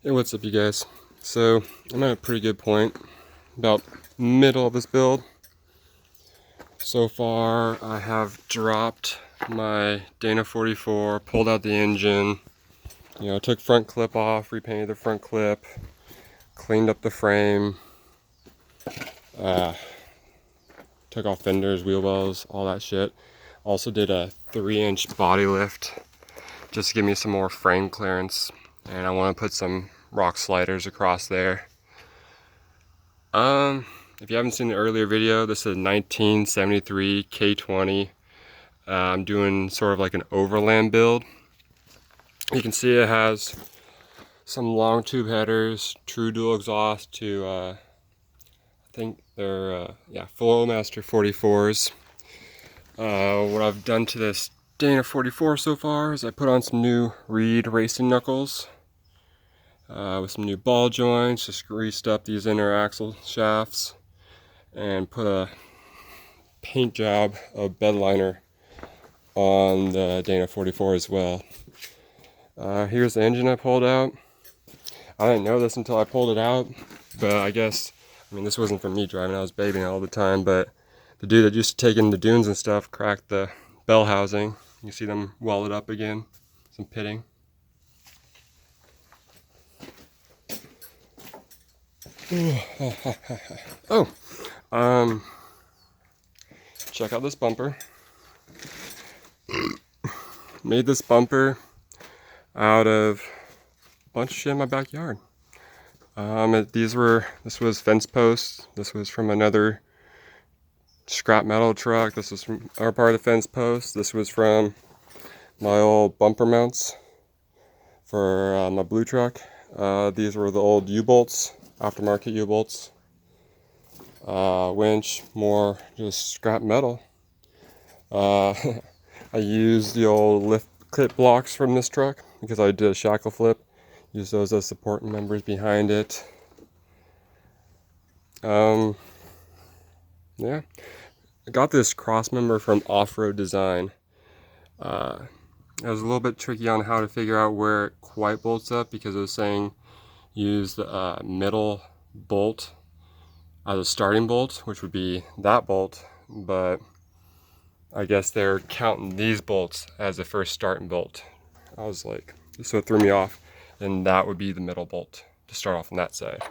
Hey, what's up you guys? So I'm at a pretty good point, about middle of this build. So far I have dropped my Dana 44, pulled out the engine, took front clip off, repainted the front clip, cleaned up the frame, took off fenders, wheel wells, all that shit. Also did a 3-inch body lift just to give me some more frame clearance, and I want to put some rock sliders across there. If you haven't seen the earlier video, this is a 1973 K20. I'm doing sort of like an overland build. You can see it has some long tube headers, true dual exhaust to, I think they're, Flowmaster 44s. What I've done to this Dana 44 so far is I put on some new Reed racing knuckles with some new ball joints, just greased up these inner axle shafts, and put a paint job of bed liner on the Dana 44 as well. Here's the engine I pulled out. I didn't know this until I pulled it out, but I mean this wasn't for me driving, I was babying it all the time, but the dude that used to take in the dunes and stuff cracked the bell housing. You see them welded up again, some pitting. Check out this bumper. Made this bumper out of a bunch of shit in my backyard. This was fence posts. This was from another scrap metal truck. This was from our part of the fence post. This was from my old bumper mounts for my blue truck. These were the old U-bolts, aftermarket U-bolts. Winch, more just scrap metal. I used the old lift clip blocks from this truck because I did a shackle flip. Use those as support members behind it. Yeah, I got this cross member from Off-Road Design. It was a little bit tricky on how to figure out where it quite bolts up because it was saying use the middle bolt as a starting bolt, which would be that bolt, but I guess they're counting these bolts as the first starting bolt. I was like, so it threw me off, and that would be the middle bolt to start off on that side.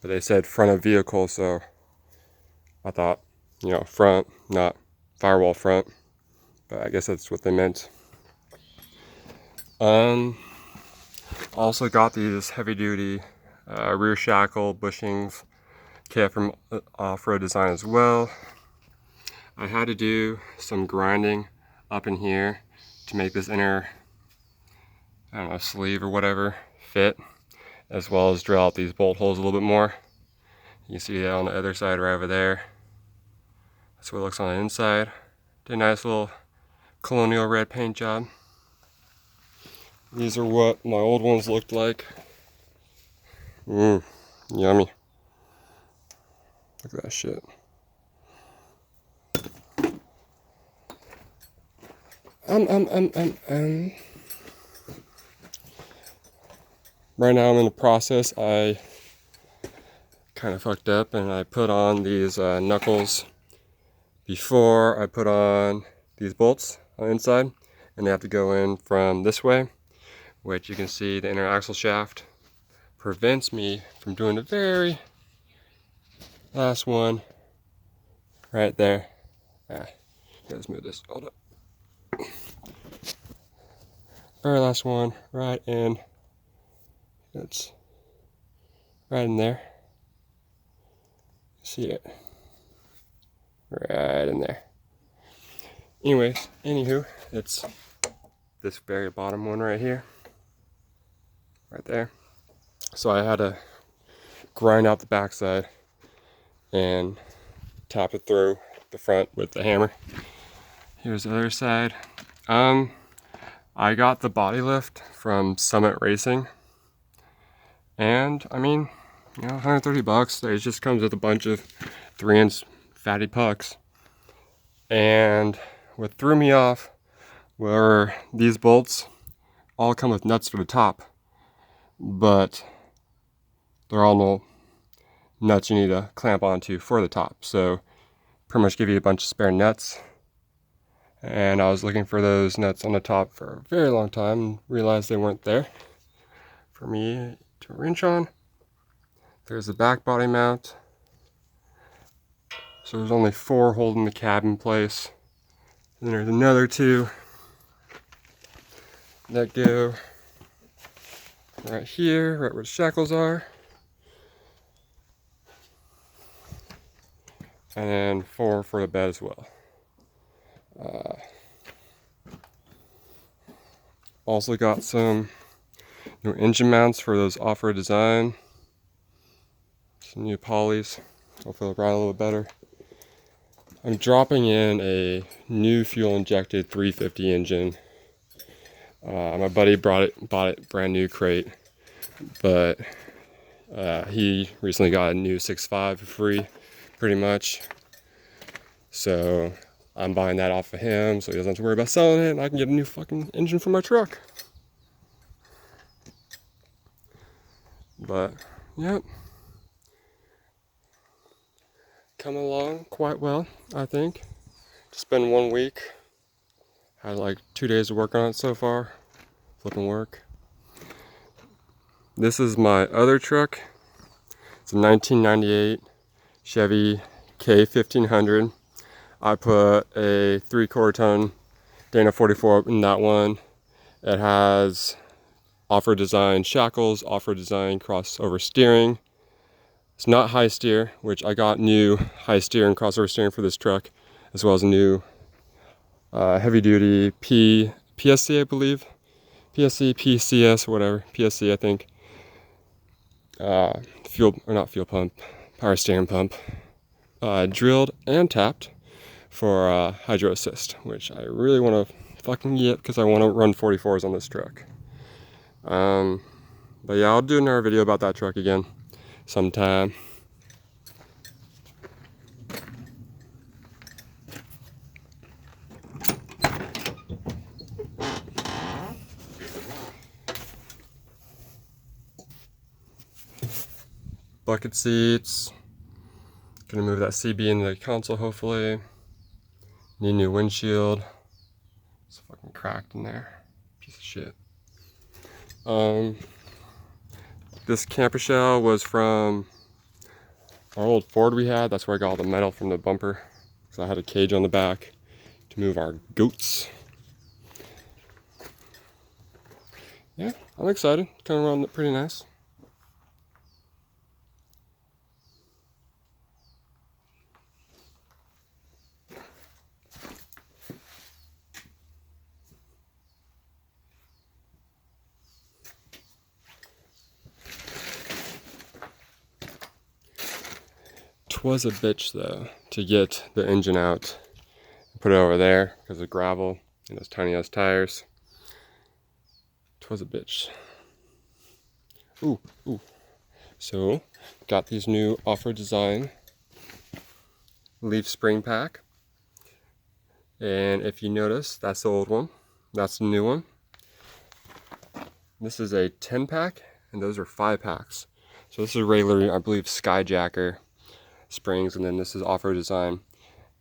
But they said front of vehicle, so I thought, front, not firewall front, but I guess that's what they meant. Also got these heavy duty rear shackle bushings kit from Off-Road Design as well. I had to do some grinding up in here to make this inner, sleeve or whatever fit, as well as drill out these bolt holes a little bit more. You see that on the other side right over there. That's what it looks on the inside. Did a nice little colonial red paint job. These are what my old ones looked like. Yummy. Look at that shit. Right now I'm in the process. I kind of fucked up and I put on these knuckles before I put on these bolts on the inside, and they have to go in from this way, which you can see the inner axle shaft prevents me from doing the very last one right there. Let's move this. Hold up. Very last one right in. It's right in there. See it? Right in there. Anyways, anywho, it's this very bottom one right here. Right there. So I had to grind out the backside and tap it through the front with the hammer. Here's the other side. I got the body lift from Summit Racing, and I mean, $130. It just comes with a bunch of 3-inch fatty pucks. And what threw me off were these bolts all come with nuts for the top, but they're all the nuts you need to clamp onto for the top. So pretty much give you a bunch of spare nuts. And I was looking for those nuts on the top for a very long time and realized they weren't there for me to wrench on. There's the back body mount. So there's only 4 holding the cab in place. And there's another 2 that go right here, right where the shackles are. And then 4 for the bed as well. Also got some new engine mounts for those off-road design. Some new polys. Hopefully they'll ride a little better. I'm dropping in a new fuel injected 350 engine. My buddy bought it brand new crate, but he recently got a new 6.5 for free, pretty much. So I'm buying that off of him so he doesn't have to worry about selling it, and I can get a new fucking engine for my truck. But, yep. Coming along quite well, I think. It's been 1 week. Had like 2 days of work on it so far. Flipping work. This is my other truck. It's a 1998 Chevy K1500. I put a 3/4 ton Dana 44 in that one. It has off-road design shackles, off-road design crossover steering. It's not high steer, which I got new high steer and crossover steering for this truck, as well as a new heavy duty PSC, I believe. PSC, PCS, or whatever. PSC, I think. Power steering pump. Drilled and tapped for hydro assist, which I really want to fucking get because I want to run 44s on this truck. But yeah, I'll do another video about that truck again sometime. Bucket seats. Gonna move that CB into the console hopefully. Need a new windshield. It's fucking cracked in there. Piece of shit. This camper shell was from our old Ford we had. That's where I got all the metal from the bumper. So I had a cage on the back to move our goats. Yeah, I'm excited. Coming around pretty nice. Was a bitch though to get the engine out and put it over there because of gravel and those tiny ass tires. Twas a bitch. Ooh. So got these new off-road design leaf spring pack, and if you notice, that's the old one, that's the new one. This is a 10 pack and those are 5 packs. So this is a regular, I believe, Skyjacker springs, and then this is off-road design,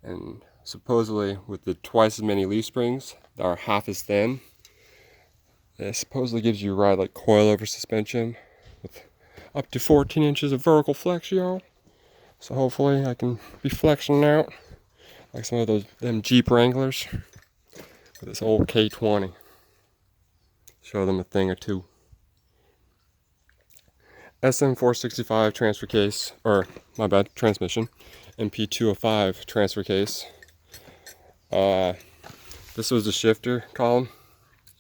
and supposedly with the twice as many leaf springs that are half as thin, it supposedly gives you a ride like coilover suspension with up to 14 inches of vertical flex, y'all. So hopefully I can be flexing out like some of them Jeep Wranglers with this old K20. Show them a thing or two. SM465 transfer case, or my bad, transmission. MP205 transfer case. This was the shifter column,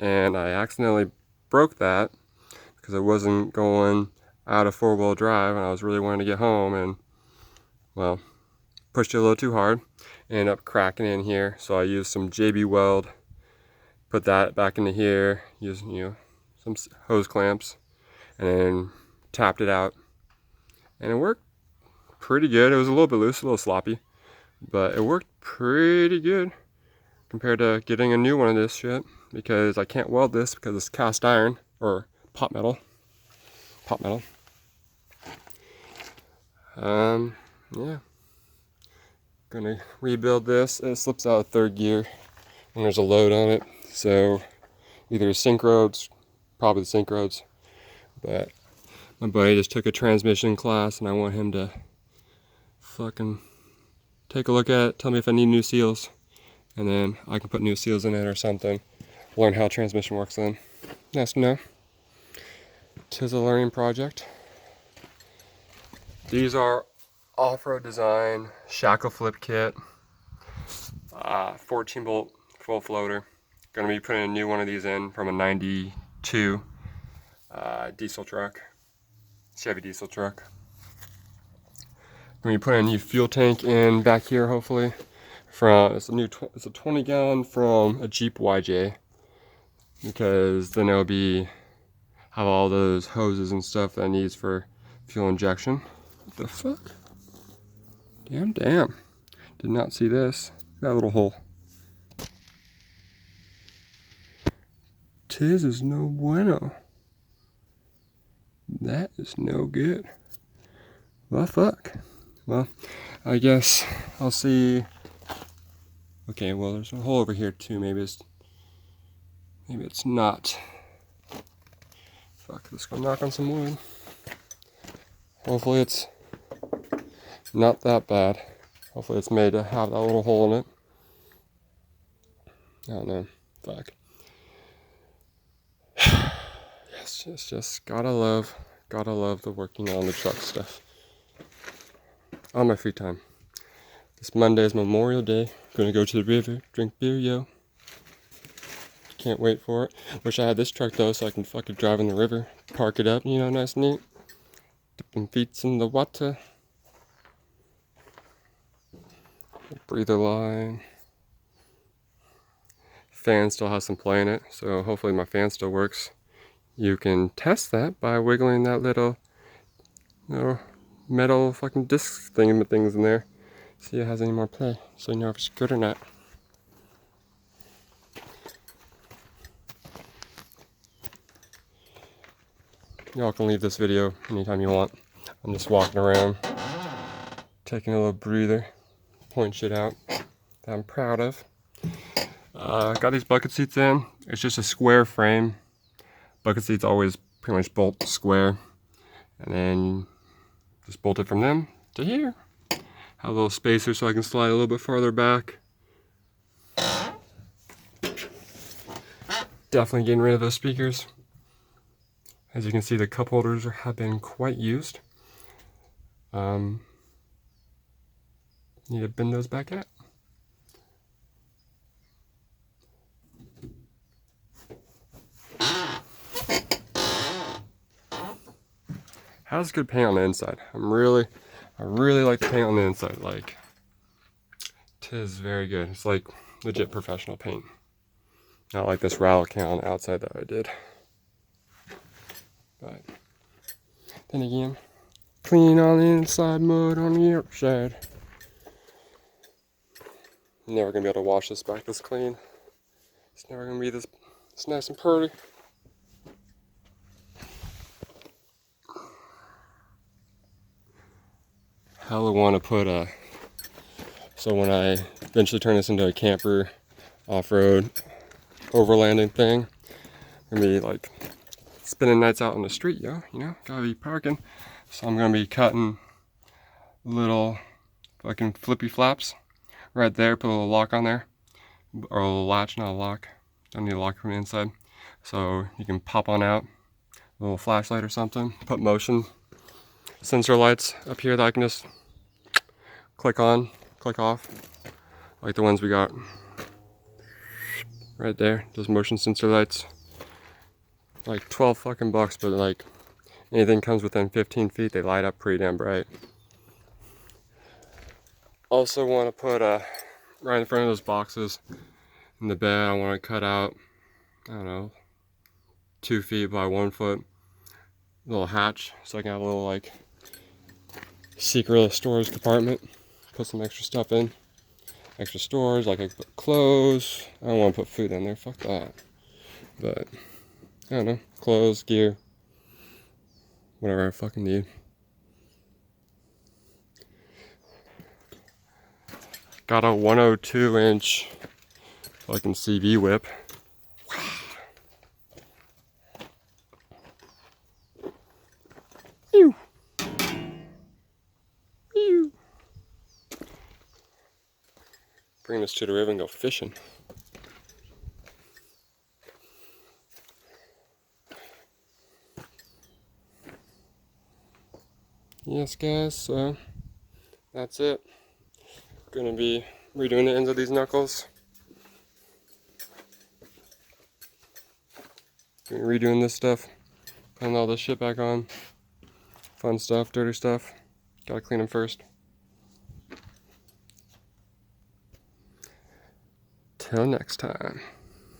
and I accidentally broke that because I wasn't going out of 4-wheel drive and I was really wanting to get home, and well, pushed it a little too hard and ended up cracking in here. So I used some JB Weld, put that back into here, used some hose clamps, and then tapped it out, and it worked pretty good. It was a little bit loose, a little sloppy, but it worked pretty good compared to getting a new one of this shit, because I can't weld this because it's cast iron or pot metal. Yeah. Gonna rebuild this. It slips out of third gear when there's a load on it. So either sync roads, probably the sync roads, but my buddy just took a transmission class and I want him to fucking take a look at it, tell me if I need new seals, and then I can put new seals in it or something. Learn how transmission works then. Nice to know. 'Tis a learning project. These are off-road design shackle flip kit, 14 bolt full floater. Gonna be putting a new one of these in from a 92 diesel truck, Chevy diesel truck. Gonna be putting a new fuel tank in back here hopefully. It's a 20 gallon from a Jeep YJ, because then it'll have all those hoses and stuff that it needs for fuel injection. What the fuck? Damn. Did not see this. That little hole. Tis is no bueno. That is no good. Well, fuck. Well, I guess I'll see. Okay, well, there's a hole over here too. Maybe it's not. Fuck, let's go knock on some wood. Hopefully it's not that bad. Hopefully it's made to have that little hole in it. I don't know. Fuck. Yes, it's just gotta love the working on the truck stuff. On my free time. This Monday is Memorial Day. Gonna go to the river, drink beer, yo. Can't wait for it. Wish I had this truck though, so I can fucking drive in the river, park it up, you know, nice and neat. Dipping feet in the water. Breather line. Fan still has some play in it, so hopefully my fan still works. You can test that by wiggling that little metal fucking disc things in there. See if it has any more play, so you know if it's good or not. Y'all can leave this video anytime you want. I'm just walking around, taking a little breather, pointing shit out that I'm proud of. Got these bucket seats in. It's just a square frame. Bucket seats always pretty much bolt square, and then just bolt it from them to here. Have a little spacer so I can slide a little bit farther back. Definitely getting rid of those speakers. As you can see, the cup holders have been quite used. Need to bin those back out. How's good paint on the inside? I really like the paint on the inside. Like, tis very good. It's like legit professional paint. Not like this rattle can on the outside that I did. But then again, clean on the inside, mud on the outside. Never gonna be able to wash this back this clean. It's never gonna be this nice and pretty. Hella want to put so when I eventually turn this into a camper, off-road, overlanding thing, I'm gonna be like spending nights out on the street, yo, you know, gotta be parking. So I'm gonna be cutting little fucking flippy flaps right there, put a little lock on there, or a little latch, not a lock. Don't need a lock from the inside. So you can pop on out, a little flashlight or something, put motion sensor lights up here that I can just click on, click off, like the ones we got right there. Those motion sensor lights, like 12 fucking bucks, but like anything comes within 15 feet, they light up pretty damn bright. Also want to put right in front of those boxes in the bed, I want to cut out, I don't know, 2 feet by 1 foot little hatch, so I can have a little like secret little storage compartment, put some extra stuff in, extra storage, like I can put clothes. I don't want to put food in there, fuck that, but I don't know, clothes, gear, whatever I fucking need. Got a 102-inch fucking CV whip. Ew. Ew. Bring this to the river and go fishing. Yes, guys, so that's it. Gonna be redoing the ends of these knuckles. Redoing this stuff. Putting all this shit back on. Fun stuff, dirty stuff. Gotta clean them first. Till next time.